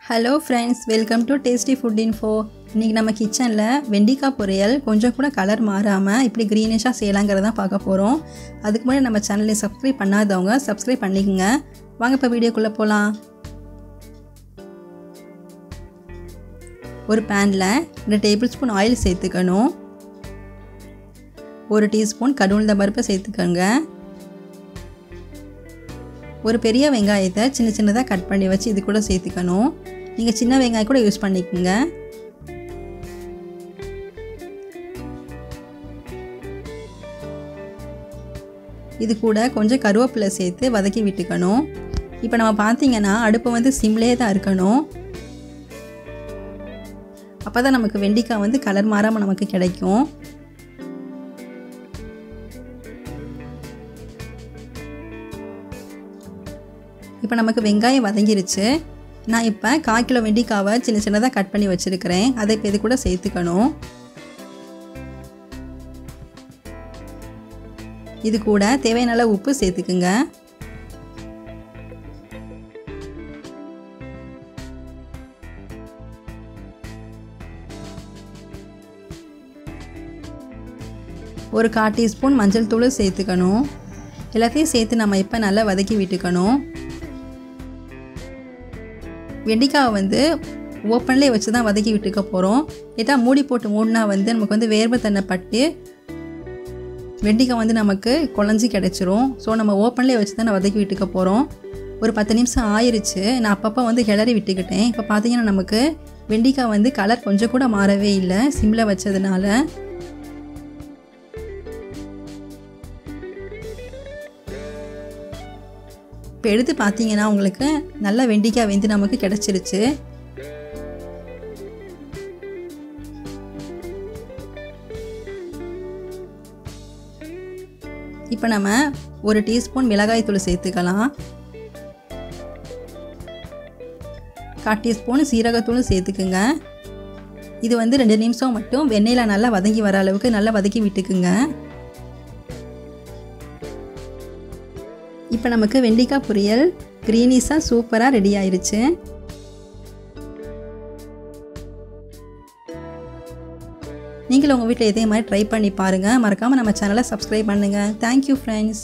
Hello friends, welcome to Tasty Food Info. இன்னைக்கு நம்ம கிச்சன்ல வெண்டிக்காய் பொரியல் கொஞ்சம் கூட கலர் மாறாம இப்படி கிரீனிஷா செய்யலாம்ங்கறத பார்க்க போறோம். அதுக்கு முன்னாடி நம்ம சேனலை சப்ஸ்கிரைப் பண்ணாதவங்க சப்ஸ்கிரைப் பண்ணிக்கங்க. வாங்க இப்ப வீடியோக்குள்ள போலாம். ஒரு panல 2 டேபிள்ஸ்பூன் ஆயில் சேர்த்துக்கணும். 1 டீஸ்பூன் கடுகுளுந்த பருப்பு சேர்த்துக்கங்க. ஒரு பெரிய வெங்காயத்தை சின்ன சின்னதா கட் பண்ணி வச்சு இது கூட சேர்த்துக்கணும். நீங்க சின்ன வெங்காயம் கூட யூஸ் பண்ணிக்கங்க. இது கூட கொஞ்சம் கருவேப்பிலை சேர்த்து வதக்கி விட்டுக்கணும். இப்போ நம்ம பாத்தீங்கன்னா அடுப்பு வந்து சிம்லயே தான் இருக்கணும். அப்பதான் நமக்கு வெண்டிக்காய் வந்து கலர் மாறாம நமக்கு கிடைக்கும். இப்போ நமக்கு வெங்காயம் வதங்கிருச்சு. நான் இப்போ 1/4 கிலோ வெண்டிக்காவை சின்ன சின்னதா கட் பண்ணி வச்சிருக்கேன். அதை இப்போ இது கூட சேர்த்துக்கணும். இது கூட தேவையான அளவு உப்பு சேர்த்துக்குங்க. ஒரு 1/4 டீஸ்பூன் மஞ்சள் தூள் சேர்த்துக்கணும். எல்லாத்தையும் சேர்த்து நம்ம இப்போ நல்லா வதக்கி விட்டுக்கணும். வெண்டிக்காவை வந்து ஓப்பன்லேயே வச்சு தான் வதக்கி விட்டுக்க போகிறோம். ஏதா மூடி போட்டு மூடினா வந்து நமக்கு வந்து வேர்வை தண்ணை பட்டு வெண்டிக்காய் வந்து நமக்கு குழஞ்சி கிடச்சிரும். ஸோ நம்ம ஓப்பன்லேயே வச்சு தான் வதக்கி விட்டுக்க போகிறோம். ஒரு 10 நிமிஷம் ஆயிடுச்சு. நான் அப்பப்போ வந்து கிளறி விட்டுக்கிட்டேன். இப்போ பார்த்தீங்கன்னா நமக்கு வெண்டிக்காய் வந்து கலர் கொஞ்சம் கூட மாறவே இல்லை சிம்மில் வச்சதுனால. இப்போ எடுத்து பார்த்தீங்கன்னா உங்களுக்கு நல்ல வெண்டிக்காய் வெந்து நமக்கு கிடைச்சிருச்சு. இப்போ நம்ம 1 டீஸ்பூன் மிளகாய் தூள் சேர்த்துக்கலாம். 1/4 டீஸ்பூன் சீரகத்தூள் சேர்த்துக்குங்க. இது வந்து 2 நிமிஷம் மட்டும் வெண்ணெயில் நல்லா வதங்கி வர அளவுக்கு நல்லா வதக்கி விட்டுக்குங்க. இப்போ நமக்கு வெண்டிக்காய் பொரியல் கிரீனிஷா சூப்பரா ரெடி ஆயிருச்சு. நீங்களும் உங்க வீட்ல இதே மாதிரி ட்ரை பண்ணி பாருங்க. மறக்காம நம்ம சேனலை சப்ஸ்கிரைப் பண்ணுங்க. Thank you friends.